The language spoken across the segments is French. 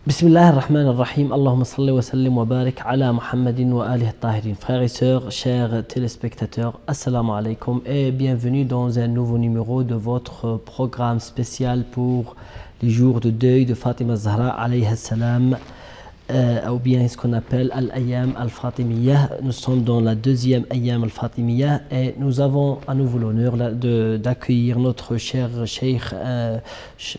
Bismillah ar-Rahman ar-Rahim, Allahumma salli wa sallim wa barik ala Muhammadin wa alihi tahirin. Frères et sœurs, chers téléspectateurs, assalamu alaikum et bienvenue dans un nouveau numéro de votre programme spécial pour les jours de deuil de Fatima Zahra alayha salam, ou bien ce qu'on appelle Al-Ayyam Al-Fatimiyah. Nous sommes dans la deuxième Ayyam Al-Fatimiyah et nous avons à nouveau l'honneur d'accueillir notre cher cheikh,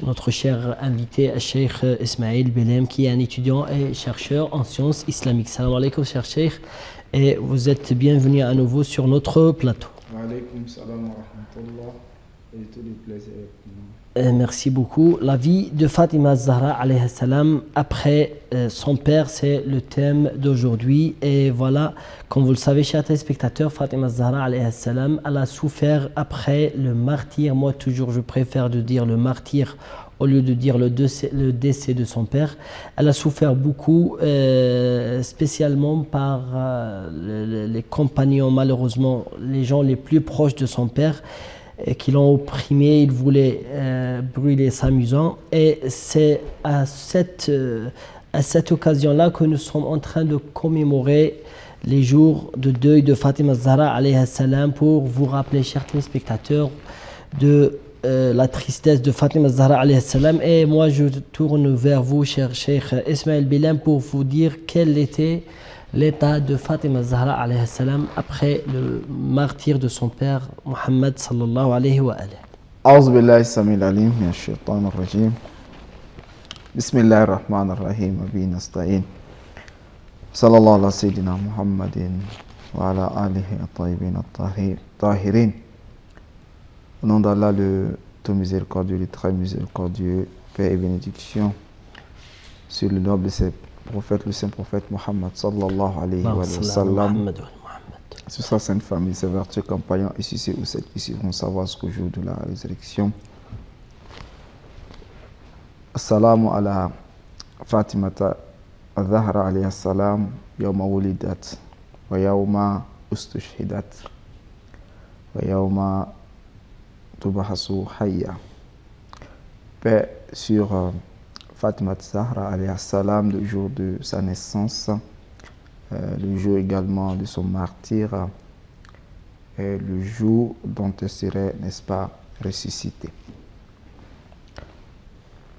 notre cher invité, Cheikh Ismail Belem, qui est un étudiant et chercheur en sciences islamiques. Salam alaikum, cher cheikh, et vous êtes bienvenue à nouveau sur notre plateau. Wa alaykum salam wa rahmatullah, et tout le plaisir est pour nous. Merci beaucoup. La vie de Fatima Zahra alayha salam après son père, c'est le thème d'aujourd'hui. Et voilà, comme vous le savez, chers téléspectateurs, Fatima Zahra alayha salam, elle a souffert après le martyre. Moi, toujours, je préfère de dire le martyre au lieu de dire le décès de son père. Elle a souffert beaucoup, spécialement par les compagnons, malheureusement, les gens les plus proches de son père, qui l'ont opprimé. Il voulait brûler sa maison, et c'est à cette occasion-là que nous sommes en train de commémorer les jours de deuil de Fatima Zahra alayha salam, pour vous rappeler, chers téléspectateurs, de la tristesse de Fatima Zahra alayha salam. Et moi je tourne vers vous, cher Cheikh Ismail Belem, pour vous dire quel était l'état de Fatima Zahra alayha salam après le martyre de son père Muhammad sallallahu alayhi wa alayhi. A'udhu billahi samil alim min ash-shaytanir rajim. Bismillahir rahmanir rahim. Wa bihi nasta'in. Sallallahu ala sayyidina Muhammadin wa ala alihi at-tayyibin at-tahirin. Au nom d'Allah, le tout miséricordieux, le très miséricordieux, paix et bénédiction sur le noble de ses prophète, le saint prophète Muhammad sallallahu alayhi wa sallam, sur sa sainte famille, ses vertueux compagnons, ici c'est où celles qui vont savoir ce qu'au jour de la résurrection. Assalamu ala Fatimata Zahra alayhi salam, yawma wulidat, wa yawma ustushhidat, wa yawma tubahasu hayya. Paix sur Fatima Zahra alayhi salam, le jour de sa naissance, le jour également de son martyre, et le jour dont elle serait, n'est-ce pas, ressuscitée.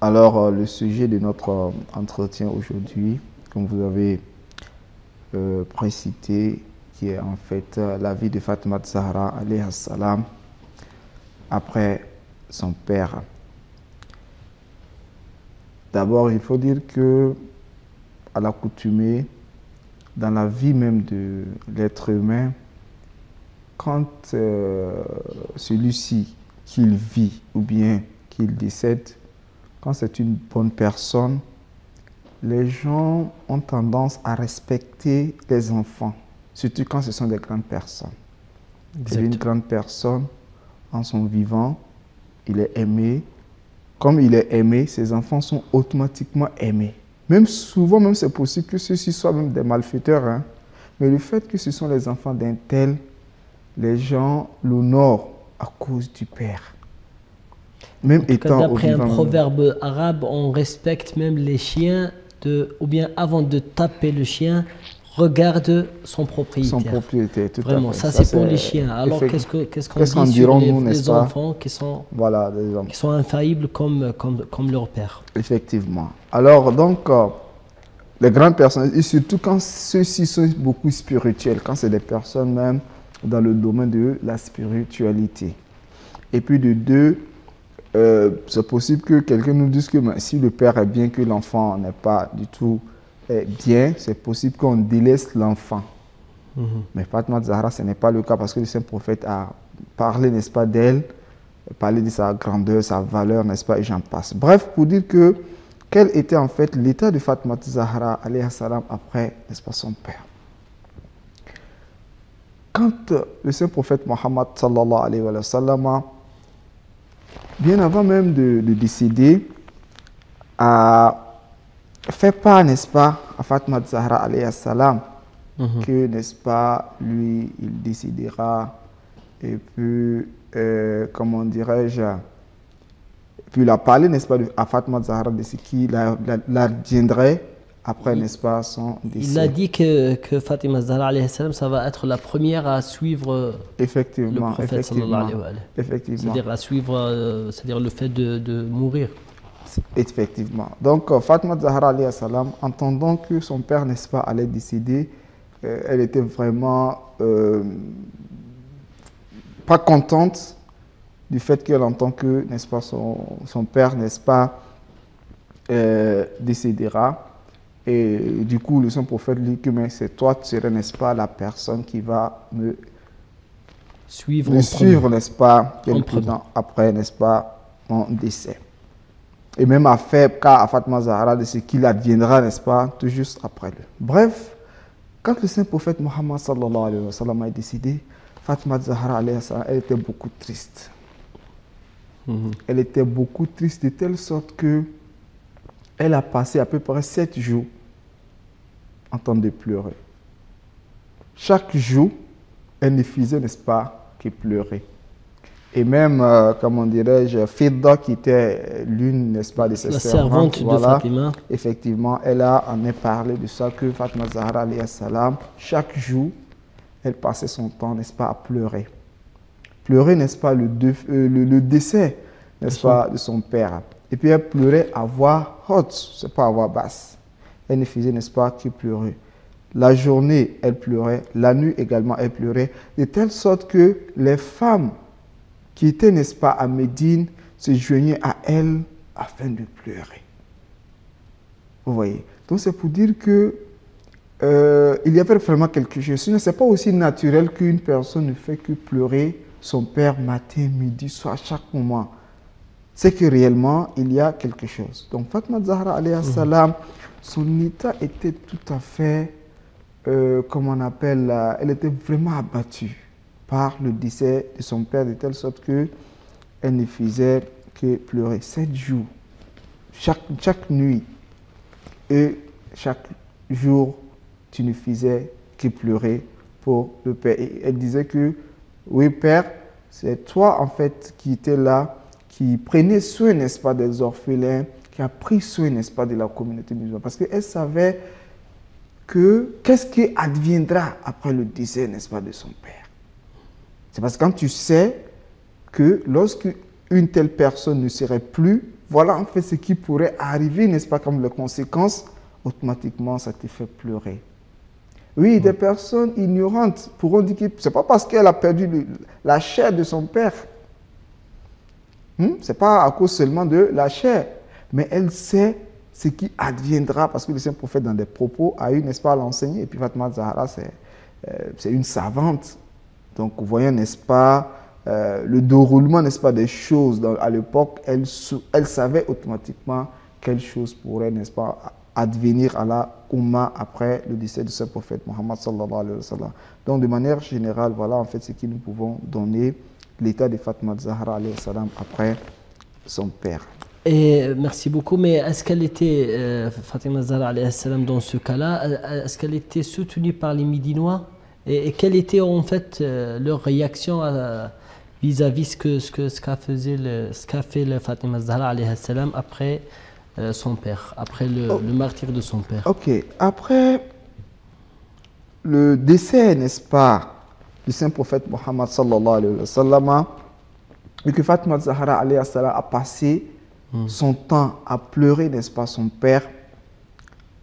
Alors, le sujet de notre entretien aujourd'hui, comme vous avez précité, qui est en fait la vie de Fatima Zahra alayhi salam après son père. D'abord, il faut dire que, à l'accoutumée, dans la vie même de l'être humain, quand celui-ci qu'il vit ou bien qu'il décède, quand c'est une bonne personne, les gens ont tendance à respecter les enfants, surtout quand ce sont des grandes personnes. C'est une grande personne, en son vivant, il est aimé. Comme il est aimé, ses enfants sont automatiquement aimés. Même souvent, même c'est possible que ceux-ci soient même des malfaiteurs, hein. Mais le fait que ce sont les enfants d'un tel, les gens l'honorent à cause du père. Même étant d'après un proverbe arabe, on respecte même les chiens, ou bien avant de taper le chien, regarde son propriétaire. Son propriétaire, tout vraiment, à fait. Ça c'est pour les chiens. Alors qu'est-ce qu'on dit sur les enfants qui sont, voilà, qui sont infaillibles comme leur père? Effectivement. Alors donc, les grandes personnes, et surtout quand ceux-ci sont beaucoup spirituels, quand c'est des personnes même dans le domaine de la spiritualité. Et puis de deux, c'est possible que quelqu'un nous dise que si le père est bien, que l'enfant n'est pas du tout bien, c'est possible qu'on délaisse l'enfant. Mais Fatima Zahra, ce n'est pas le cas parce que le saint prophète a parlé, n'est-ce pas, d'elle, parlé de sa grandeur, sa valeur, n'est-ce pas, et j'en passe. Bref, pour dire que quel était en fait l'état de Fatima Zahra, alayhi salam, après, n'est-ce pas, son père. Quand le saint prophète Mohammed, sallallahu alayhi wa sallam, bien avant même de décéder, a fait part, n'est-ce pas, à Fatima Zahra, alayhi salam, que, n'est-ce pas, lui, il décidera et puis, comment dirais-je, puis il a parlé, n'est-ce pas, à Fatima Zahra de ce qui l'adviendrait après, n'est-ce pas, son décès. Il a dit que Fatima Zahra, alayhi salam, ça va être la première à suivre le prophète, sallallahu alayhi wa sallam. Effectivement. C'est-à-dire à suivre, c'est-à-dire le fait de mourir. Effectivement. Donc, Fatima Zahra, alayhi salam, entendant que son père, n'est-ce pas, allait décéder, elle était vraiment pas contente du fait qu'elle entend que, n'est-ce pas, son père, n'est-ce pas, décédera. Et du coup, le saint prophète dit que c'est toi, tu serais, n'est-ce pas, la personne qui va me suivre, n'est-ce pas, quelques temps après, n'est-ce pas, mon décès. Et même a fait cas à Fatima Zahra de ce qu'il adviendra, n'est-ce pas, tout juste après lui. Bref, quand le saint prophète Mohammed sallallahu alayhi wa sallam a décédé, Fatima Zahra, elle était beaucoup triste. Elle était beaucoup triste de telle sorte que elle a passé à peu près 7 jours en train de pleurer. Chaque jour, elle ne faisait, n'est-ce pas, que pleurer. Et même, comment dirais-je, Fidda, qui était l'une, n'est-ce pas, de ses servantes, de Fatima. Effectivement, elle en a parlé de ça, que Fatima Zahra, alayhi salam, chaque jour, elle passait son temps, n'est-ce pas, à pleurer. Pleurer, n'est-ce pas, le décès, n'est-ce pas, de son père. Et puis elle pleurait à voix haute, c'est pas à voix basse. Elle ne faisait, n'est-ce pas, que pleurer. La journée, elle pleurait. La nuit également, elle pleurait. De telle sorte que les femmes qui étaient, n'est-ce pas, à Médine, se joignaient à elle afin de pleurer. Vous voyez. Donc c'est pour dire que il y avait vraiment quelque chose. Sinon, ce n'est pas aussi naturel qu'une personne ne fait que pleurer son père matin, midi, soir, à chaque moment. C'est que réellement, il y a quelque chose. Donc Fatima Zahra, alayhi salam, son état était tout à fait, comment on appelle, elle était vraiment abattue par le décès de son père, de telle sorte qu'elle ne faisait que pleurer 7 jours, chaque nuit, et chaque jour, tu ne faisais que pleurer pour le père. Et elle disait que, oui père, c'est toi en fait qui étais là, qui prenait soin, n'est-ce pas, des orphelins, qui a pris soin, n'est-ce pas, de la communauté musulmane. Parce qu'elle savait que qu'est-ce qui adviendra après le décès, n'est-ce pas, de son père. C'est parce que quand tu sais que lorsque une telle personne ne serait plus, voilà en fait ce qui pourrait arriver, n'est-ce pas, comme les conséquences, automatiquement ça te fait pleurer. Oui, des personnes ignorantes pourront dire que ce n'est pas parce qu'elle a perdu la chair de son père. Ce n'est pas à cause seulement de la chair, mais elle sait ce qui adviendra, parce que le saint prophète, dans des propos, a eu, n'est-ce pas, à l'enseigner. Et puis Fatima Zahra, c'est une savante. Donc, voyons, n'est-ce pas, le déroulement, n'est-ce pas, des choses à l'époque, elle savait automatiquement quelle chose pourrait, n'est-ce pas, advenir à la Oumma après le décès de ce prophète Mohammed sallallahu alayhi wa sallam. Donc, de manière générale, voilà en fait ce que nous pouvons donner l'état de Fatima Zahra alayhi salam après son père. Et merci beaucoup, mais est-ce qu'elle était, Fatima Zahra alayhi salam, dans ce cas-là, est-ce qu'elle était soutenue par les Médinois et quelle était en fait leur réaction vis-à-vis ce qu'a fait le Fatima Zahra alayhi salam après son père, après le martyre de son père? Ok, après le décès, n'est-ce pas, du saint prophète Mohammed sallallahu alayhi wa sallam, et que Fatima Zahra alayhi salam a passé son temps à pleurer, n'est-ce pas, son père,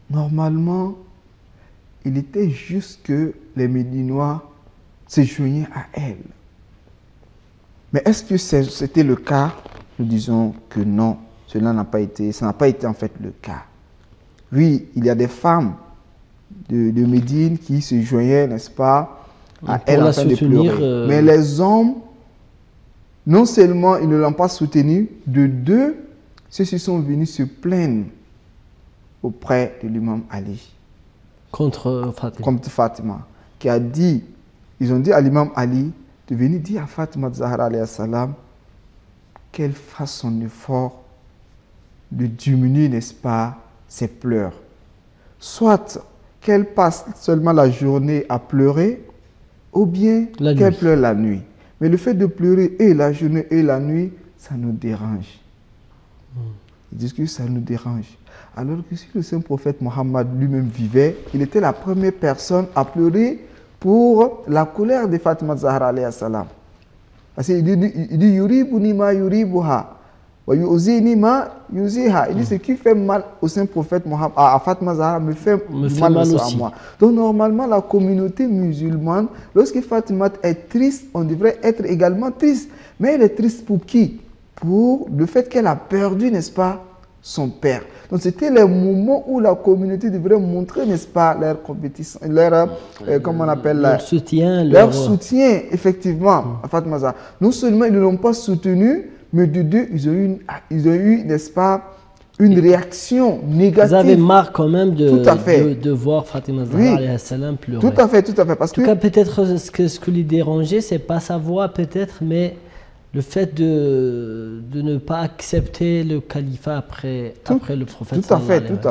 normalement, il était juste que les Médinois se joignaient à elle. Mais est-ce que c'était le cas? Nous disons que non, ça n'a pas été en fait le cas. Oui, il y a des femmes de Médine qui se joignaient, n'est-ce pas, à elle en train de pleurer. Mais les hommes, non seulement ils ne l'ont pas soutenue, de deux, ceux-ci sont venus se plaindre auprès de l'imam Ali. Contre Fatima. Qui a dit, ils ont dit à l'imam Ali de venir dire à Fatima Zahra alayhi salam qu'elle fasse son effort de diminuer, n'est-ce pas, ses pleurs. Soit qu'elle passe seulement la journée à pleurer, ou bien qu'elle pleure la nuit. Mais le fait de pleurer et la journée et la nuit, ça nous dérange. Ils disent que ça nous dérange. Alors que si le saint prophète Mohammed lui-même vivait, il était la première personne à pleurer pour la colère de Fatima Zahra alayhi salam. Parce qu'il dit yuribuni ma yuribuha wa yu'zini ma yuziha. Il dit ce qui fait mal au saint prophète Mohammed, à Fatima Zahra me fait mal aussi à moi. Donc normalement la communauté musulmane, lorsque Fatima est triste, on devrait être également triste. Mais elle est triste pour qui? Pour le fait qu'elle a perdu, n'est-ce pas, son père. Donc c'était le moment où la communauté devrait montrer, n'est-ce pas, leur compétition, comment on appelle, leur soutien, effectivement, à Fatima Zahra. Non seulement ils ne l'ont pas soutenu, mais de deux, ils ont eu, n'est-ce pas, une réaction négative. Ils avaient marre quand même de voir Fatima Zahra alayhi salam pleurer. Tout à fait. Parce en tout cas, peut-être ce que lui dérangeait, c'est pas sa voix, peut-être, mais le fait de ne pas accepter le califat après le prophète. Tout à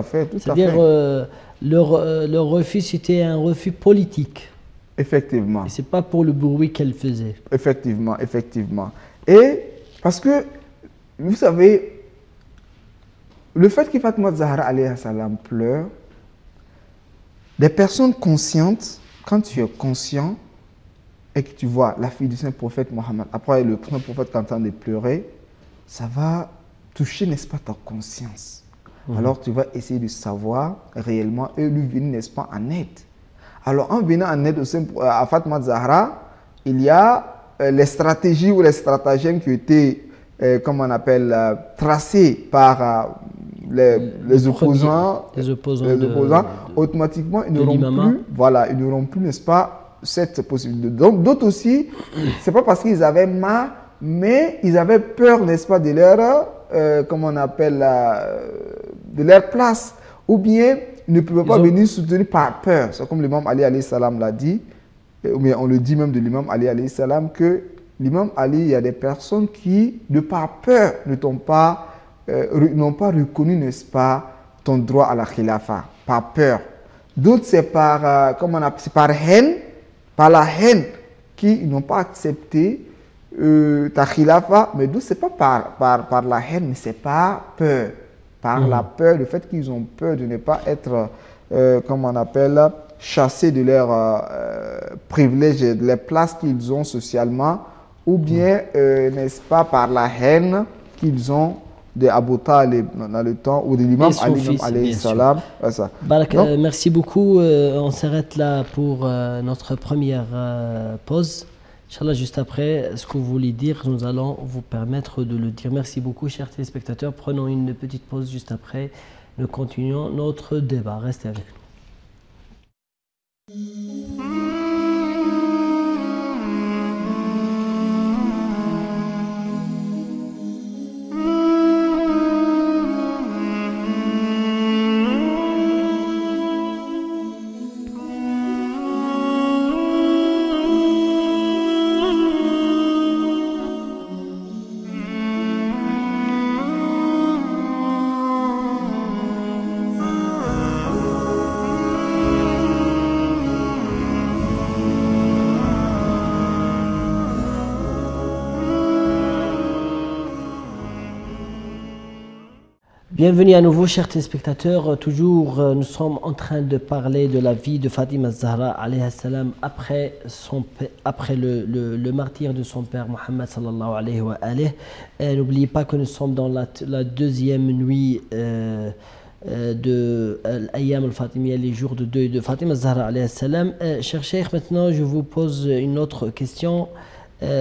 fait. C'est-à-dire, leur refus, c'était un refus politique. Effectivement. Et ce n'est pas pour le bruit qu'elle faisait. Effectivement. Et parce que, vous savez, le fait que Fatima Zahra alayhi salam pleure, des personnes conscientes, quand tu es conscient, et que tu vois la fille du saint prophète Mohammed, après le saint prophète est en train de pleurer, ça va toucher, n'est-ce pas, ta conscience. Alors tu vas essayer de savoir réellement et lui venir, n'est-ce pas, en aide. Alors en venant en aide à Fatima Zahra, il y a les stratégies ou les stratagèmes qui étaient, comment on appelle, tracés par les opposants. Automatiquement, ils n'auront plus, n'est-ce pas, cette possibilité. Donc d'autres aussi, c'est pas parce qu'ils avaient marre, mais ils avaient peur, n'est-ce pas, de leur, comment on appelle, de leur place, ou bien ils ne pouvaient pas venir soutenir par peur. C'est comme l'imam Ali alayhi salam l'a dit, ou bien on le dit même de l'imam Ali alayhi salam, que l'imam Ali, il y a des personnes qui, de par peur, n'ont pas reconnu, n'est-ce pas, ton droit à la khilafa, par peur. D'autres, c'est par, c'est par haine, par la haine, qui n'ont pas accepté ta khilafa, mais d'autres, ce n'est pas par la haine, mais c'est par peur. Par la peur, le fait qu'ils ont peur de ne pas être, comment on appelle, chassés de leurs privilèges, de les places qu'ils ont socialement, ou bien, n'est-ce pas, par la haine qu'ils ont de Abu Talib dans le temps, ou de l'imam Ali alayhi salam. Merci beaucoup. On s'arrête là pour notre première pause. Inch'Allah, juste après, ce que vous voulez dire, nous allons vous permettre de le dire. Merci beaucoup, chers téléspectateurs. Prenons une petite pause juste après. Nous continuons notre débat. Restez avec nous. Bienvenue à nouveau, chers téléspectateurs. Toujours, nous sommes en train de parler de la vie de Fatima Zahra alayhi salam après le martyre de son père Mohammed sallallahu alayhi wa alayhi. N'oubliez pas que nous sommes dans la deuxième nuit de l'Ayyam al-Fatimiyya, les jours de deuil de Fatima Zahra alayhi salam. Cher cheikh, maintenant je vous pose une autre question.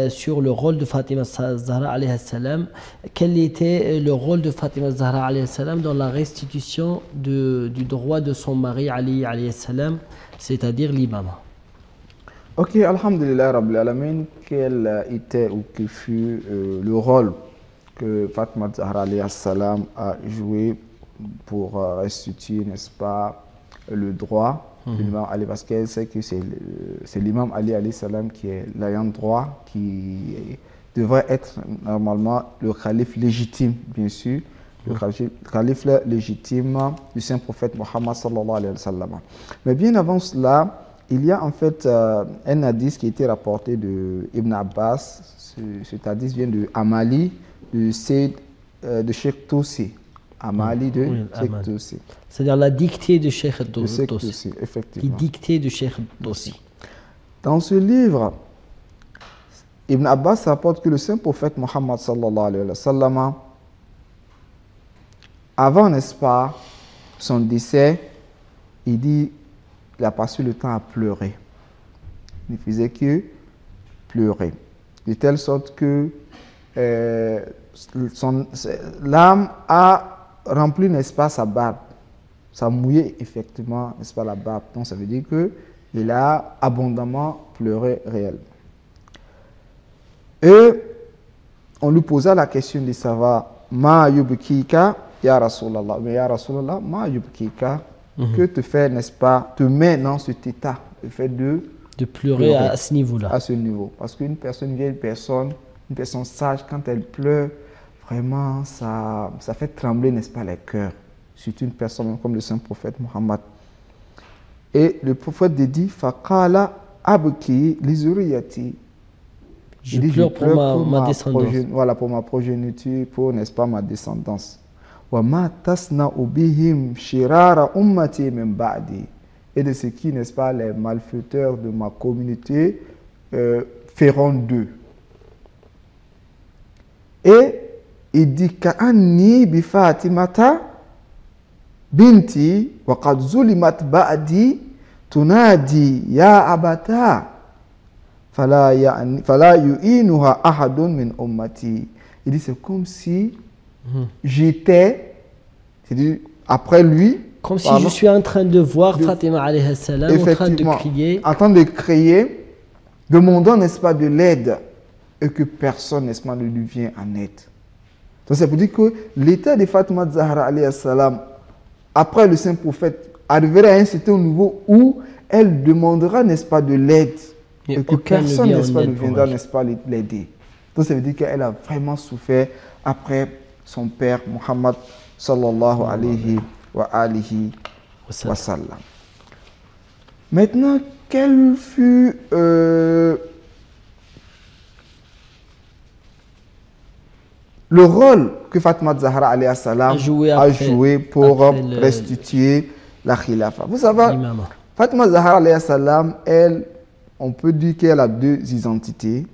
sur le rôle de Fatima Zahra alayhi salam. Quel était le rôle de Fatima Zahra alayhi salam dans la restitution du droit de son mari Ali alayhi salam, c'est-à-dire l'imam? Ok, alhamdulillah rabbil alamin, quel était ou quel fut le rôle que Fatima Zahra alayhi salam a joué pour restituer, n'est-ce pas, le droit de l'imam Ali, parce qu'elle sait que c'est l'imam Ali alayhi salam qui est l'ayant droit, qui devrait être normalement le calife légitime, bien sûr, le calife légitime du saint prophète Mohammed sallallahu alayhi wa sallam. Mais bien avant cela, il y a en fait un hadith qui a été rapporté de Ibn Abbas. Cet hadith vient de Amali, de Cheikh Toussi. Amali de Cheikh Toussi. C'est-à-dire la dictée de Cheikh Toussi. Effectivement. La dictée de Cheikh Toussi. Dans ce livre, Ibn Abbas rapporte que le saint prophète Mohammed sallallahu alayhi wa sallam, avant, n'est-ce pas, son décès, il dit il a passé le temps à pleurer. Il ne faisait que pleurer. De telle sorte que l'âme a rempli, n'est-ce pas, sa barbe. Ça a mouillé effectivement, n'est-ce pas, la barbe. Donc ça veut dire qu'il a abondamment pleuré réellement. Et on lui posa la question de savoir Ma yubkika ya Rasulallah. Mais ya Rasulallah, ma yubkika. Que te fait, n'est-ce pas, te met dans cet état, le fait de pleurer à ce niveau-là. À ce niveau. Parce qu'une personne vieille, une personne sage, quand elle pleure, vraiment, ça fait trembler, n'est-ce pas, les cœurs. Surtout une personne comme le saint prophète Mohammed. Et le prophète dit Faqala abki li zuriyati. Je pleure pour ma descendance. Voilà, pour ma progéniture, pour, n'est-ce pas, ma descendance. Et de ce qui, n'est-ce pas, les malfaiteurs de ma communauté feront d'eux. Et il dit Ka'anni bi Fatimata binti wa qad zulimat ba'di tunadi ya abata fala yu'inuha ahadun min ummati. Il dit c'est comme si j'étais, c'est-à-dire après lui, comme si je suis en train de voir Fatima alayhi salam en train de crier, demandant, n'est-ce pas, de l'aide, et que personne, n'est-ce pas, ne lui vient en aide. Donc ça veut dire que l'état de Fatima Zahra alayhi salam après le saint prophète arriverait à un certain niveau où elle demandera, n'est-ce pas, de l'aide, et que personne, n'est-ce pas, ne viendra, n'est-ce pas, l'aider. Donc ça veut dire qu'elle a vraiment souffert après son père Muhammad sallallahu alayhi wa alihi wa sallam. Maintenant, quel fut le rôle que Fatima Zahra alayhi salam a joué pour restituer la khilafa? Vous savez, Fatima Zahra alayhi salam, elle, on peut dire qu'elle a deux identités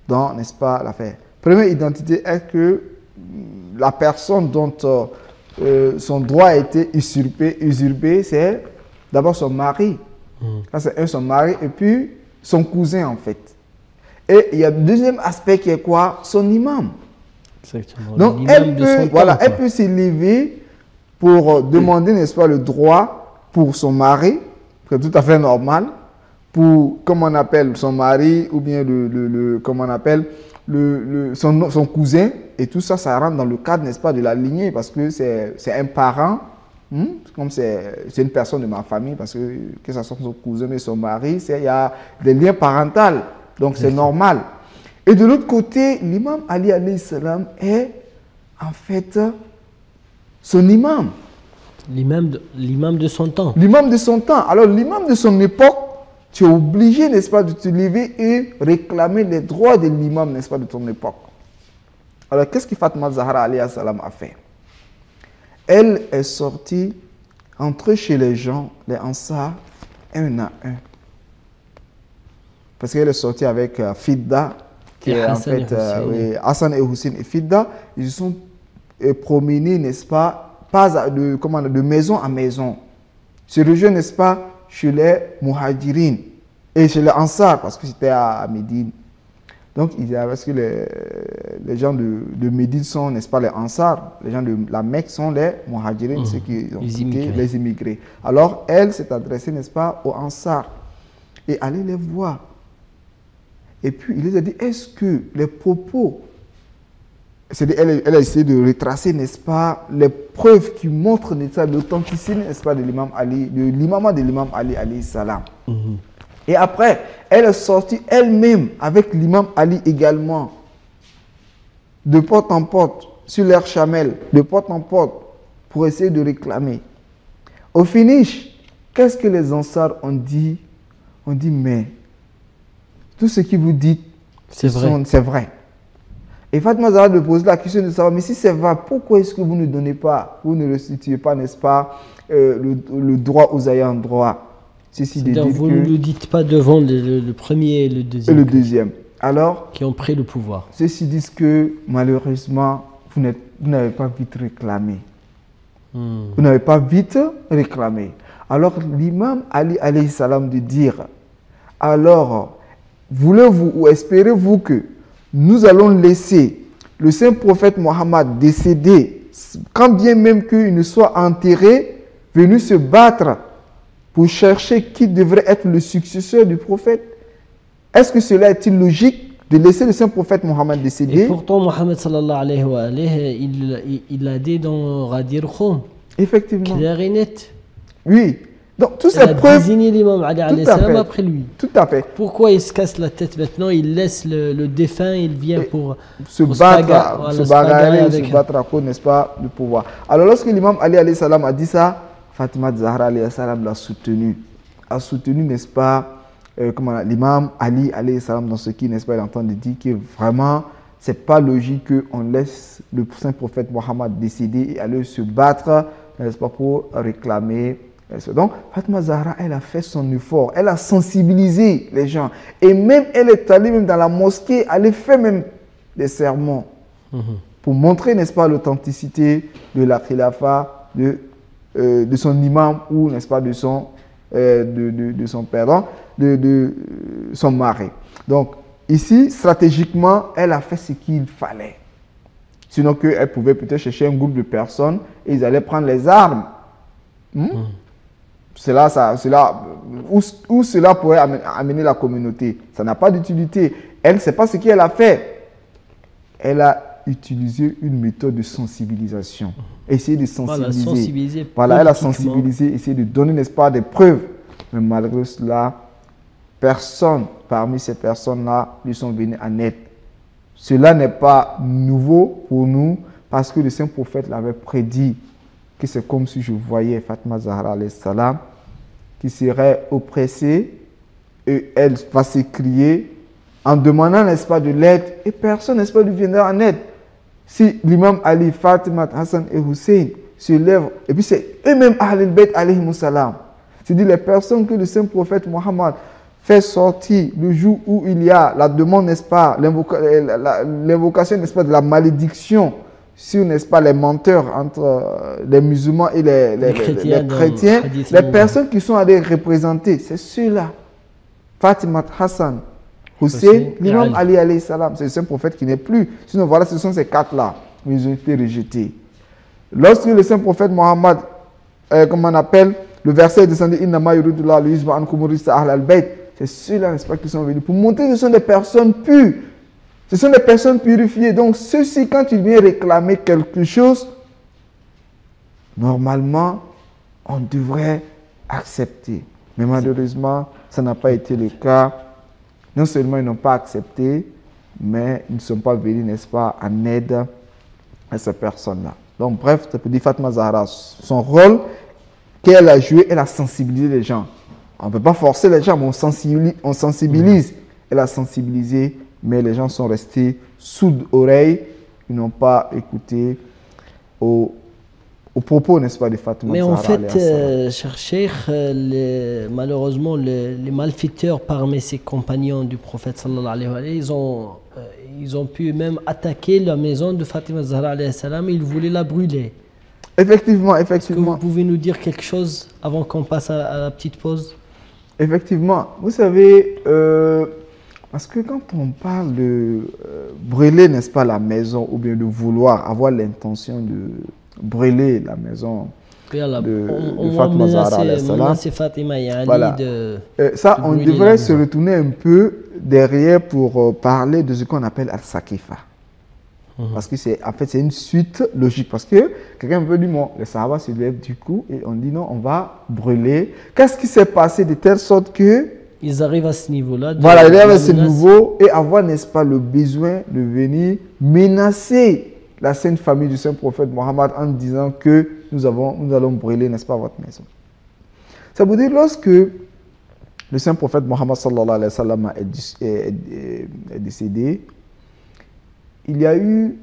dans, n'est-ce pas, l'affaire. Première identité est que la personne dont son droit a été usurpé, c'est d'abord son mari. Ça, c'est son mari, et puis son cousin, en fait. Et il y a le deuxième aspect qui est quoi? Son imam. Exactement. Donc, elle peut s'élever pour demander, n'est-ce pas, le droit pour son mari, c'est tout à fait normal, pour, comme on appelle son mari, ou bien comme on appelle son cousin, et tout ça, ça rentre dans le cadre, n'est-ce pas, de la lignée, parce que c'est un parent, comme c'est une personne de ma famille, parce que ce soit son cousin et son mari, il y a des liens parentaux, donc c'est normal. Et de l'autre côté, l'imam Ali alayhi salam est en fait son imam. L'imam de son temps. L'imam de son temps. Alors l'imam de son époque, tu es obligé, n'est-ce pas, de te lever et réclamer les droits de l'imam, n'est-ce pas, de ton époque. Alors, qu'est-ce que Fatima Zahra alayhi salam a fait? Elle est sortie, entrée chez les gens, les Ansar, un à un. Parce qu'elle est sortie avec Fidda, qui est en fait Hassan et Hussein et Fidda. Ils se sont promenés, n'est-ce pas, de maison à maison. Se rejoignent, n'est-ce pas, chez les Muhajirin et chez les Ansar, parce que c'était à Médine. Donc, parce que les gens de Médine sont, n'est-ce pas, les Ansar. Les gens de la Mecque sont les Muhajirin, ceux qui ont quitté, les immigrés. Alors, elle s'est adressée, n'est-ce pas, aux Ansar. Et allez les voir. Et puis, il les a dit, est-ce que les propos... Elle a essayé de retracer, n'est-ce pas, les preuves qui montrent l'authenticité, n'est-ce pas, de l'imam Ali, de l'imam Ali, alayhi salam. Et après, elle est sortie elle-même avec l'imam Ali également, de porte en porte, sur l'air chamel, de porte en porte, pour essayer de réclamer. Au finish, qu'est-ce que les Ansar ont dit? On dit, mais tout ce que vous dites, c'est vrai. Et Fatima Zahra de poser la question de savoir, mais si c'est vrai, pourquoi est-ce que vous ne donnez pas, vous ne restituez pas, n'est-ce pas, le droit aux ayants droit? C'est-à-dire vous ne le dites pas devant le premier et le deuxième. Et le deuxième. Alors, qui ont pris le pouvoir. Ceux-ci disent que malheureusement, vous n'avez pas vite réclamé. Vous n'avez pas vite réclamé. Alors, l'imam Ali alayhi salam de dire, alors, voulez-vous ou espérez-vous que nous allons laisser le saint prophète Mohammed décéder, quand bien même qu'il ne soit enterré, venu se battre pour chercher qui devrait être le successeur du prophète? Est-ce que cela est-il logique de laisser le saint prophète Mohammed décéder? Et pourtant, Mohammed sallallahu alayhi wa alayhi, il a dit dans Ghadir Khoum. Effectivement. Clair et net. Oui. Donc, toutes ces preuves. Il a désigné l'imam Ali alayhi salam après lui. Tout à fait. Pourquoi il se casse la tête maintenant? Il laisse le défunt, il vient pour se battre à cause, n'est-ce pas, du pouvoir. Alors, lorsque l'imam Ali alayhi salam a dit ça, Fatima Zahra alayhi salam l'a soutenu. A soutenu, n'est-ce pas, l'imam Ali alayhi salam dans ce qui, n'est-ce pas, il entend de dire que vraiment, c'est pas logique qu'on laisse le saint prophète Mohammed décéder et aller se battre, n'est-ce pas, pour réclamer. Donc, Fatima Zahra, elle a fait son effort, elle a sensibilisé les gens. Et même, elle est allée même dans la mosquée, elle fait même des sermons pour montrer, n'est-ce pas, l'authenticité de la khilafa, de son imam ou, n'est-ce pas, de son père, de son mari. Donc, ici, stratégiquement, elle a fait ce qu'il fallait. Sinon, elle pouvait peut-être chercher un groupe de personnes et ils allaient prendre les armes. Où cela pourrait amener la communauté. Ça n'a pas d'utilité. Elle, c'est pas ce qu'elle a fait. Elle a utilisé une méthode de sensibilisation. Essayer de sensibiliser. Voilà, elle a sensibilisé, essayé de donner, n'est-ce pas, des preuves. Mais malgré cela, personne parmi ces personnes-là lui sont venus en aide. Cela n'est pas nouveau pour nous parce que le saint prophète l'avait prédit que c'est comme si je voyais Fatima Zahra alayhi salam qui serait oppressée et elle va s'écrier en demandant, n'est-ce pas, de l'aide et personne, n'est-ce pas, lui viendra en aide. Si l'imam Ali, Fatima, Hassan et Hussein se lèvent, et puis c'est eux-mêmes Ahlul Bayt alayhi salam, c'est-à-dire les personnes que le saint prophète Mohammed fait sortir le jour où il y a la demande, n'est-ce pas, l'invocation, n'est-ce pas, de la malédiction sur, n'est-ce pas, les menteurs entre les musulmans et les chrétiens, les personnes qui sont allées représenter, c'est ceux-là. Fatima, Hassan, Hussein, l'imam Ali alayhi salam, c'est le saint prophète qui n'est plus. Sinon, voilà, ce sont ces quatre-là. Ils ont été rejetés. Lorsque le saint prophète Mohammed, comme on appelle, le verset est descendu, Innama yuridullah liyuzba ankum rijsa ahlal bayt. C'est ceux-là, n'est-ce pas, qui sont venus pour montrer que ce sont des personnes pures. Ce sont des personnes purifiées. Donc, ceux-ci, quand ils viennent réclamer quelque chose, normalement, on devrait accepter. Mais malheureusement, ça n'a pas été le cas. Non seulement ils n'ont pas accepté, mais ils ne sont pas venus, n'est-ce pas, en aide à ces personnes-là. Donc, bref, ça peut dire Fatima Zahra, son rôle qu'elle a joué, elle a sensibilisé les gens. On ne peut pas forcer les gens, mais on sensibilise. Elle a sensibilisé, mais les gens sont restés sourds oreilles. Ils n'ont pas écouté aux propos, n'est-ce pas, de Fatima Zahra. Mais en fait, cher cheikh, malheureusement, les malfaiteurs parmi ses compagnons du prophète sallallahu alayhi wa sallam, ils ont pu même attaquer la maison de Fatima Zahra alayhi salam. Ils voulaient la brûler. Effectivement. Est-ce que vous pouvez nous dire quelque chose avant qu'on passe à la petite pause? Effectivement. Vous savez, Parce que quand on parle de brûler, n'est-ce pas, la maison, ou bien de vouloir avoir l'intention de brûler la maison de Fatima Zahra alayhi salam, voilà. Ça, on devrait se retourner un peu derrière pour parler de ce qu'on appelle al-Saqifa. Parce que c'est en fait c'est une suite logique. Parce que quelqu'un peut dire, bon, les Sahaba se lèvent du coup et on dit non, on va brûler. Qu'est-ce qui s'est passé de telle sorte que ils arrivent à ce niveau-là. Voilà, ils arrivent à ce niveau et avoir, n'est-ce pas, le besoin de venir menacer la sainte famille du saint prophète Mohammed en disant que nous allons brûler, n'est-ce pas, votre maison. Ça veut dire lorsque le saint prophète Mohammed sallallahu alayhi wa sallam est décédé, il y a eu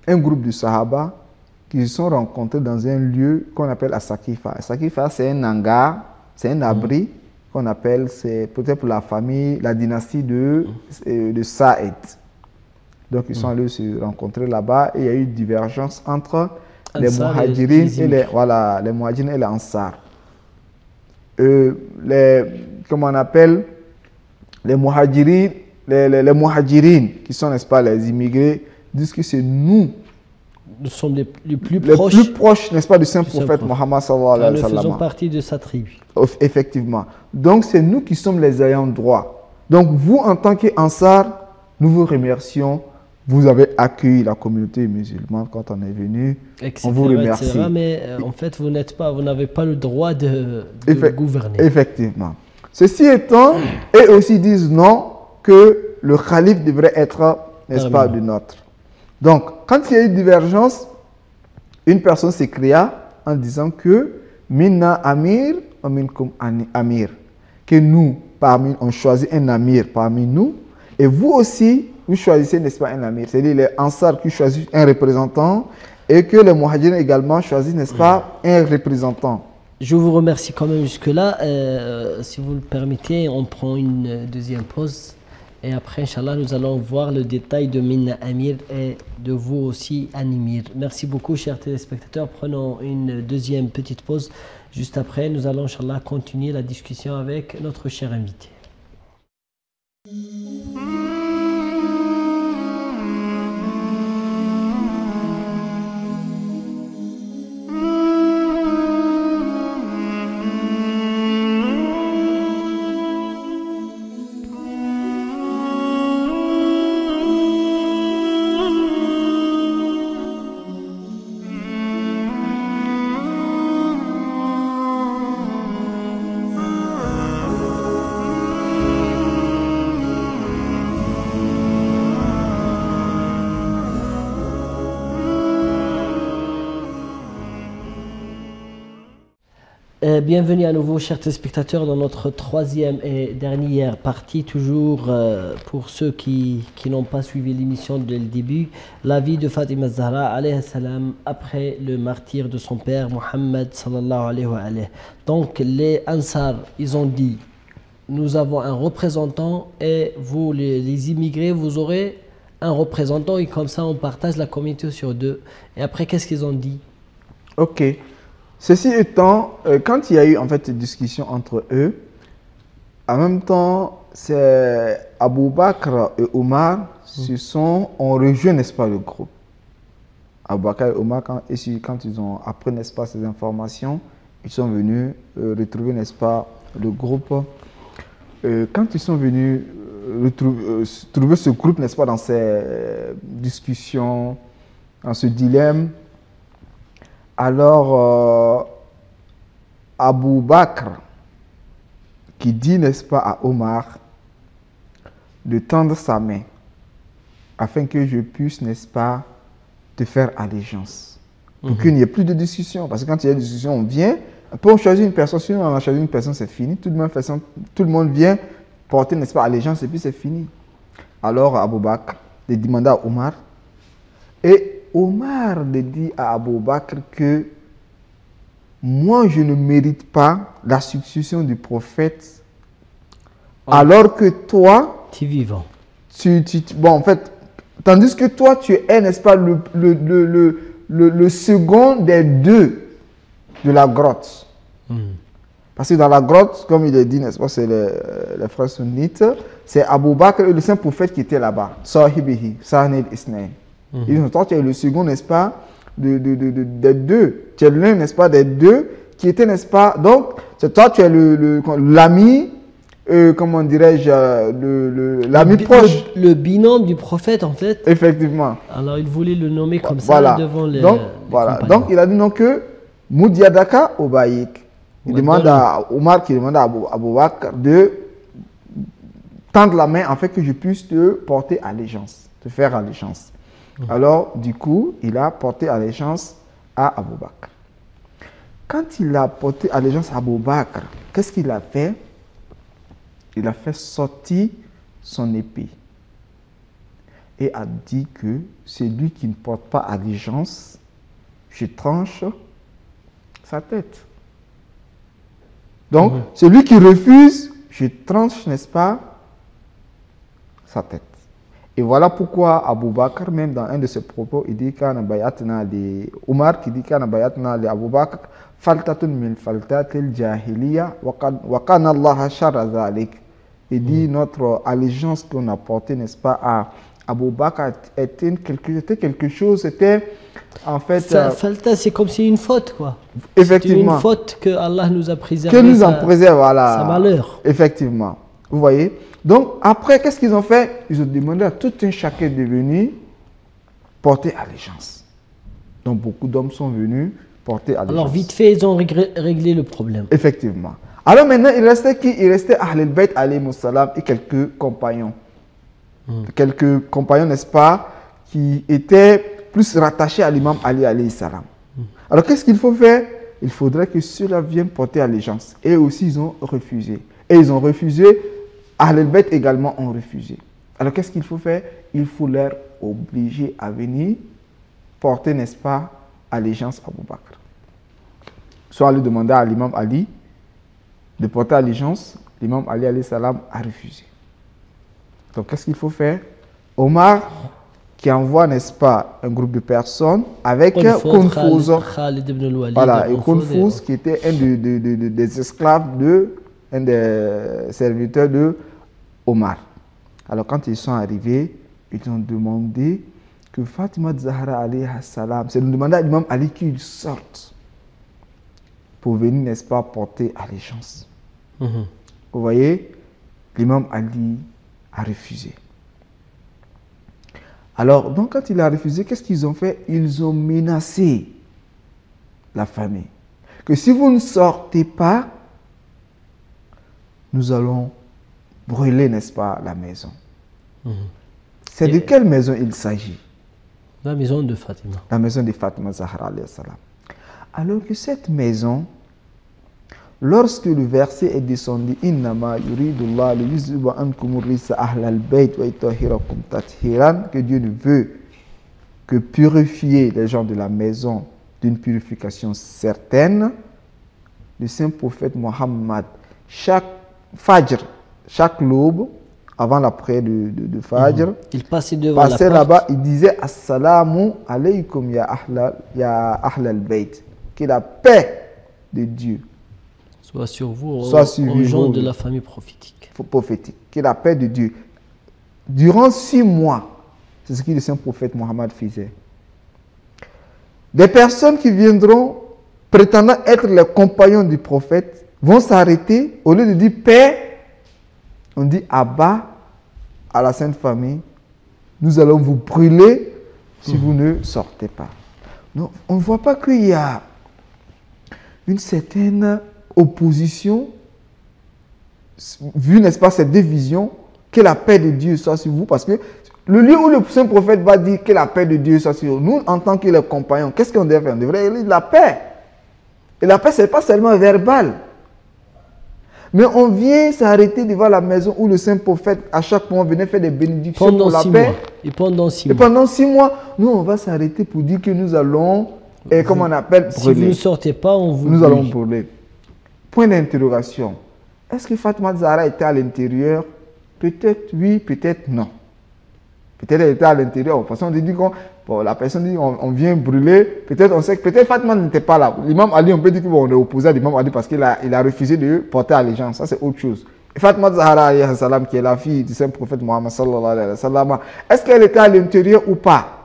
un groupe de Sahaba qui se sont rencontrés dans un lieu qu'on appelle As-Saqifa. As-Saqifa, c'est un hangar, c'est un abri qu'on appelle, c'est peut-être pour la famille, la dynastie de Saïd. Donc ils sont allés se rencontrer là-bas et il y a eu une divergence entre les Muhajirin et les Muhajirin et les Ansar. Comment on appelle les Muhajirin, les Muhajirin, qui sont, n'est-ce pas, les immigrés, disent que c'est nous sommes les plus proches, n'est-ce pas, du saint prophète Mohammed sallallahu alayhi wa sallam. Nous faisons partie de sa tribu. Effectivement. Donc c'est nous qui sommes les ayants droit. Donc vous, en tant qu'Ansar, nous vous remercions. Vous avez accueilli la communauté musulmane quand on est venu. Etc., on vous remercie. Etc., mais en fait, vous n'avez pas le droit de gouverner. Effectivement. Ceci étant, eux aussi disent non, que le calife devrait être, n'est-ce pas, du nôtre. Donc, quand il y a eu divergence, une personne s'écria en disant que Minna Amir, Minkum Amir. Que nous, on choisit un Amir parmi nous, et vous aussi, vous choisissez, n'est-ce pas, un Amir. C'est-à-dire les Ansar qui choisissent un représentant, et que les Muhajirin également choisissent, n'est-ce pas, un représentant. Je vous remercie quand même jusque-là. Si vous le permettez, on prend une deuxième pause. Et après, Inch'Allah, nous allons voir le détail de Minna Amir et de vous aussi, Animir. Merci beaucoup, chers téléspectateurs. Prenons une deuxième petite pause. Juste après, nous allons, Inch'Allah, continuer la discussion avec notre cher invité. Bienvenue à nouveau, chers téléspectateurs, dans notre troisième et dernière partie, toujours pour ceux qui n'ont pas suivi l'émission dès le début, la vie de Fatima Zahra alayhi salam après le martyre de son père Mohammed sallallahu alayhi wa alayhi. Donc les Ansar, ils ont dit, nous avons un représentant et vous les immigrés, vous aurez un représentant et comme ça on partage la communauté sur deux. Et après, qu'est-ce qu'ils ont dit? Ok. Ceci étant, quand il y a eu en fait une discussion entre eux, en même temps, c'est Abu Bakr et Omar ont rejoint, n'est-ce pas, le groupe. Abu Bakr et Omar, quand ils ont appris, n'est-ce pas, ces informations, ils sont venus retrouver, n'est-ce pas, le groupe. Quand ils sont venus trouver ce groupe, n'est-ce pas, dans ces discussions, dans ce dilemme, alors, Abu Bakr, qui dit, n'est-ce pas, à Omar, de tendre sa main, afin que je puisse, n'est-ce pas, te faire allégeance. Pour qu'il n'y ait plus de discussion. Parce que quand il y a des discussions, on vient, on choisit une personne, si on a choisi une personne, c'est fini. Tout le monde vient porter, n'est-ce pas, allégeance, et puis c'est fini. Alors, Abu Bakr de demander à Omar, et Omar dit à Abu Bakr que moi je ne mérite pas la succession du prophète alors que toi tu es vivant. Bon, en fait, tandis que toi tu es, n'est-ce pas, le second des deux de la grotte. Parce que dans la grotte, comme il est dit, n'est-ce pas, c'est les frères sunnites, c'est Abu Bakr, le saint prophète qui était là-bas. Sahibihi, Sanil Isnain. Ils ont toi, tu es le second, n'est-ce pas, des deux. Tu es l'un, n'est-ce pas, des deux qui étaient, n'est-ce pas, donc, c'est toi, tu es l'ami, comment dirais-je, l'ami proche. Le binôme du prophète, en fait. Effectivement. Alors, il voulait le nommer comme Voilà. ça devant les Donc, voilà. compagnons. Donc, il a dit non que Moudiadaka Obaïk. Il demande à Omar, qui demande à Abu Bakr de tendre la main afin que je puisse te porter allégeance, te faire allégeance. Alors, du coup, il a porté allégeance à Abu Bakr. Quand il a porté allégeance à Abu Bakr, qu'est-ce qu'il a fait? Il a fait sortir son épée et a dit que celui qui ne porte pas allégeance, je tranche sa tête. Donc, celui qui refuse, je tranche, n'est-ce pas, sa tête. Et voilà pourquoi Abu Bakr, même dans un de ses propos, il dit qu'Ana bayatna li Omar, qui dit qu'Ana bayatna li Abu Bakr, faltatun min faltatil jahiliya, wa kana Allah sharra zalik. Il dit notre allégeance qu'on a portée, n'est-ce pas, à Abu Bakr était quelque chose, c'était en fait. Falta, c'est comme si une faute, quoi. Effectivement. C'est une faute que Allah nous a préservé. Que nous en préserve, voilà. Sa malheur. Effectivement. Vous voyez? Donc, après, qu'est-ce qu'ils ont fait? Ils ont demandé à tout un chacun de venir porter allégeance. Donc, beaucoup d'hommes sont venus porter allégeance. Alors, vite fait, ils ont réglé le problème. Effectivement. Alors maintenant, il restait qui? Il restait Ahl al-Bayt alayhi salam et quelques compagnons. Quelques compagnons, n'est-ce pas, qui étaient plus rattachés à l'imam Ali alayhi salam. Alors qu'est-ce qu'il faut faire? Il faudrait que ceux-là viennent porter allégeance. Et aussi, ils ont refusé. Et ils ont refusé. Ahl al-Bayt également ont refusé. Alors qu'est-ce qu'il faut faire? Il faut leur obliger à venir porter, n'est-ce pas, allégeance à Abu Bakr. Soit lui demander à l'imam Ali de porter allégeance, l'imam Ali alayhi salam a refusé. Donc qu'est-ce qu'il faut faire? Omar qui envoie, n'est-ce pas, un groupe de personnes avec Konfouz. Voilà, et Konfouz qui était un des esclaves un des serviteurs de Omar. Alors quand ils sont arrivés, ils ont demandé que Fatima Zahra alayhi salam, c'est demandé à l'imam Ali qu'il sorte pour venir, n'est-ce pas, porter allégeance. Vous voyez, l'imam Ali a refusé. Alors, donc, quand il a refusé, qu'est-ce qu'ils ont fait? Ils ont menacé la famille. Que si vous ne sortez pas, nous allons brûler, n'est-ce pas, la maison. C'est de quelle maison il s'agit? La maison de Fatima. La maison de Fatima Zahra alayhi salam. Alors que cette maison, lorsque le verset est descendu, Innama yuridullah liyuzhiba ankum ar-rijsa ahlal bayt wa yutahhirakum tathiran, que Dieu ne veut que purifier les gens de la maison d'une purification certaine, le saint prophète Mohammed, chaque Fajr, chaque l'aube, avant la prière de Fajr, il passait devant passait là-bas, il disait Assalamu alaykum ya ahlal bayt, que la paix de Dieu soit sur vous, soit sur aux gens vous, de la famille prophétique. Que la paix de Dieu. Durant 6 mois, c'est ce que le saint prophète Mohammed faisait. Des personnes qui viendront prétendant être les compagnons du prophète vont s'arrêter, au lieu de dire paix, on dit Abba à la Sainte Famille, nous allons vous brûler si vous ne sortez pas. Donc, on ne voit pas qu'il y a une certaine opposition, vu, n'est-ce pas, cette division, que la paix de Dieu soit sur vous, parce que le lieu où le saint prophète va dire que la paix de Dieu soit sur nous, en tant que les compagnons, qu'est-ce qu'on devrait faire? On devrait dire la paix. Et la paix, ce n'est pas seulement verbal. Mais on vient s'arrêter devant la maison où le saint prophète, à chaque moment, venait faire des bénédictions pendant pour la 6 paix. mois. Et pendant 6 mois. Et pendant 6 mois, nous, on va s'arrêter pour dire que nous allons, comment on appelle, brûler. Si vous ne sortez pas, on vous Nous allons brûler. Point d'interrogation. Est-ce que Fatima Zahra était à l'intérieur? Peut-être oui, peut-être non. Peut-être elle était à l'intérieur. Parce qu'on dit bon, la personne dit on vient brûler, peut-être on sait que peut-être Fatima n'était pas là. L'imam Ali, on peut dire qu'on est opposé à l'imam Ali parce qu'il a refusé de porter allégeance. Ça, c'est autre chose. Et Fatima Zahra, alayhi salam, qui est la fille du saint prophète Mohammed sallallahu alayhi wa sallam, est-ce qu'elle était à l'intérieur ou pas?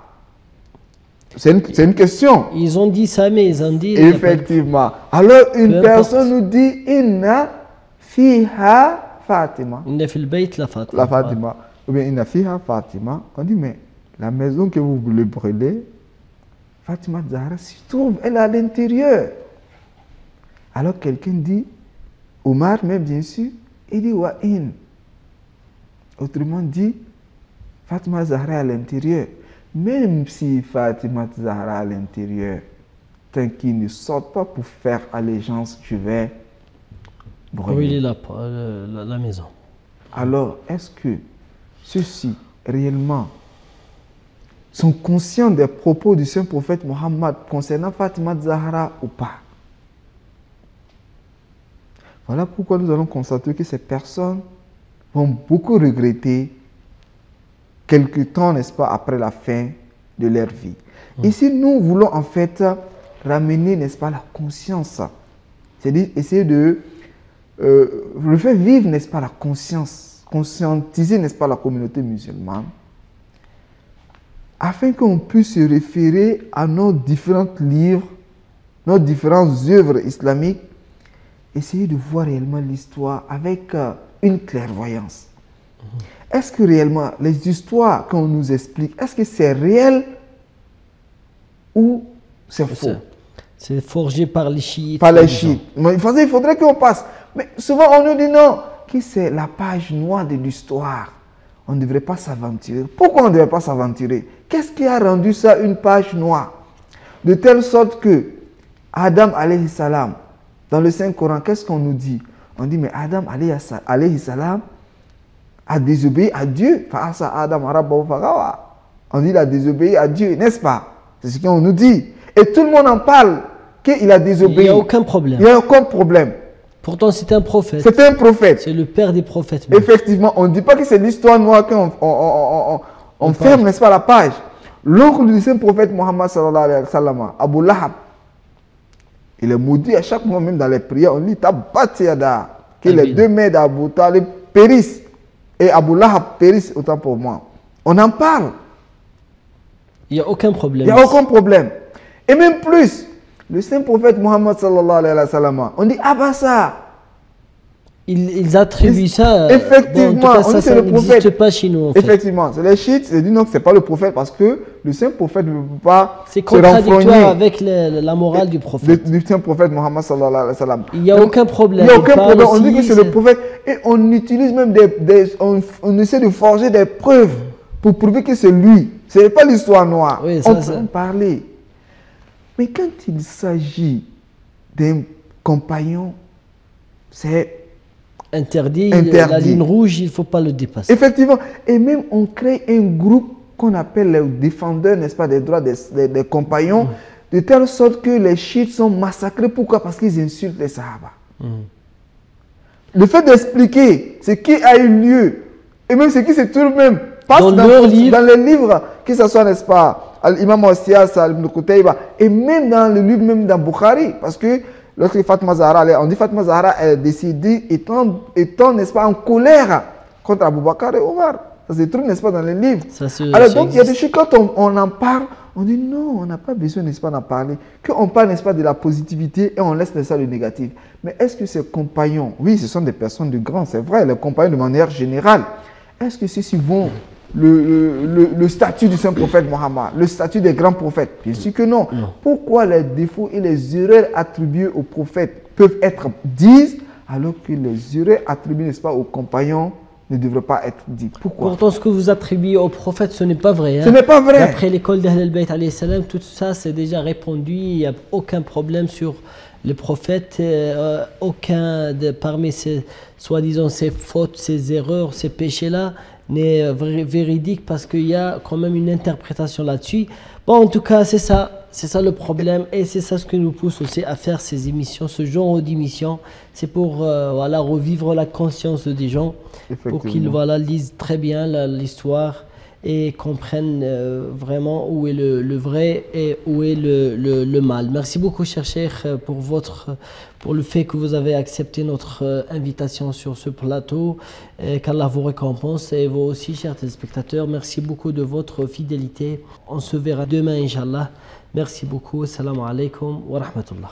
C'est une question. Ils ont dit ça, mais ils ont dit... Effectivement. Alors, une personne nous dit Inna fiha Fatima. Inna fil bayt la Fatima. La Fatima. Ou bien Inna fiha Fatima. On dit, mais la maison que vous voulez brûler, Fatima Zahra s'y trouve, elle est à l'intérieur. Alors, quelqu'un dit, Omar, mais bien sûr, il dit wa in. Autrement dit, Fatima Zahra est à l'intérieur. Même si Fatima Zahra à l'intérieur, tant qu'il ne sort pas pour faire allégeance, je vais brûler la maison. Alors, est-ce que ceux-ci, réellement, sont conscients des propos du saint prophète Mohammed concernant Fatima Zahra ou pas? Voilà pourquoi nous allons constater que ces personnes vont beaucoup regretter quelque temps, n'est-ce pas, après la fin de leur vie. Ici, nous voulons en fait ramener, n'est-ce pas, la conscience. C'est-à-dire essayer de le faire vivre, n'est-ce pas, la conscience, conscientiser, n'est-ce pas, la communauté musulmane, afin qu'on puisse se référer à nos différents livres, nos différentes œuvres islamiques, essayer de voir réellement l'histoire avec une clairvoyance. Est-ce que réellement, les histoires qu'on nous explique, est-ce que c'est réel ou c'est faux? C'est forgé par les chiites. Par les chiites. Il faudrait qu'on passe. Mais souvent, on nous dit non, que c'est la page noire de l'histoire. On ne devrait pas s'aventurer. Pourquoi on ne devrait pas s'aventurer? Qu'est-ce qui a rendu ça une page noire? De telle sorte que Adam, alayhi salam, dans le Saint-Coran, qu'est-ce qu'on nous dit? On dit, mais Adam, alayhi salam, a désobéi à Dieu. On dit qu'il a désobéi à Dieu, n'est-ce pas? C'est ce qu'on nous dit. Et tout le monde en parle, qu'il a désobéi. Il n'y a aucun problème. Il n'y a aucun problème. Pourtant, c'est un prophète. C'est un prophète. C'est le père des prophètes. Même. Effectivement, on ne dit pas que c'est l'histoire noire qu'on ferme, n'est-ce pas, la page. L'oncle du saint prophète Mohammed sallallahu alayhi wa sallam, Abu Lahab, il est maudit à chaque moment, même dans les prières, on dit Tabatiada, que les deux mains d'Abu Talib périssent. Et Abu Lahab périsse autant pour moi. On en parle. Il n'y a aucun problème. Il n'y a aucun problème. Et même plus, le saint prophète Mohammed sallallahu alayhi wa sallam, on dit Abassa. Ils attribuent ça. Effectivement, bon, en tout cas, on dit ça c'est le prophète. n'existe pas chez nous. En fait. Effectivement, c'est les chiites, ils disent non, ce n'est pas le prophète parce que le saint prophète ne peut pas se contradictoire avec la morale du prophète. Du saint prophète Mohammed sallallahu alayhi wa sallam. Il n'y a aucun problème. Il n'y a aucun problème. On dit que c'est le prophète et on utilise même on essaie de forger des preuves pour prouver que c'est lui. Ce n'est pas l'histoire noire. Oui, on peut en parler. Mais quand il s'agit d'un compagnon, c'est interdit. La ligne rouge, il ne faut pas le dépasser. Effectivement. Et même on crée un groupe qu'on appelle les défendeurs, n'est-ce pas, des droits des compagnons, de telle sorte que les chiites sont massacrés. Pourquoi? Parce qu'ils insultent les sahaba. Le fait d'expliquer ce qui a eu lieu, et même ce qui se trouve même, passe dans les livres, que ce soit, n'est-ce pas, Al-Imam Al-Siyas, Al-Ibn Qutayba, et même dans le livre même dans Bukhari, parce que lorsque Fatima Zahra, on dit Fatima Zahra est décédée étant n'est-ce pas, en colère contre Abu Bakr et Omar. Ça se trouve, n'est-ce pas, dans les livres. Alors donc, il y a des choses, quand on en parle, on dit non, on n'a pas besoin, n'est-ce pas, d'en parler. Qu'on parle, n'est-ce pas, de la positivité et on laisse, n'est-ce pas, le négatif. Mais est-ce que ces compagnons, oui, ce sont des personnes de grands, c'est vrai, les compagnons de manière générale, est-ce que ceux-ci vont le statut du saint prophète Mohammed, le statut des grands prophètes? Bien sûr que non. Pourquoi les défauts et les erreurs attribuées aux prophètes peuvent être dites alors que les erreurs attribuées, n'est-ce pas, aux compagnons ne devraient pas être dites? Pourquoi? Pourtant, ce que vous attribuez aux prophètes, ce n'est pas vrai. Hein. Ce n'est pas vrai. D'après l'école d'Ahl al-Bayt, tout ça, c'est déjà répondu. Il n'y a aucun problème sur les prophètes. Aucun parmi ces, soi-disant, ces fautes, ces erreurs, ces péchés-là n'est véridique parce qu'il y a quand même une interprétation là-dessus. Bon, en tout cas, c'est ça le problème et c'est ça ce qui nous pousse aussi à faire ces émissions, ce genre d'émissions. C'est pour voilà, revivre la conscience des gens, pour qu'ils voilà, lisent très bien l'histoire et comprennent vraiment où est le vrai et où est le mal. Merci beaucoup, cher Cheikh, pour le fait que vous avez accepté notre invitation sur ce plateau. Qu'Allah vous récompense, et vous aussi, chers téléspectateurs. Merci beaucoup de votre fidélité. On se verra demain, Inch'Allah. Merci beaucoup. Assalamu alaikum wa rahmatullah.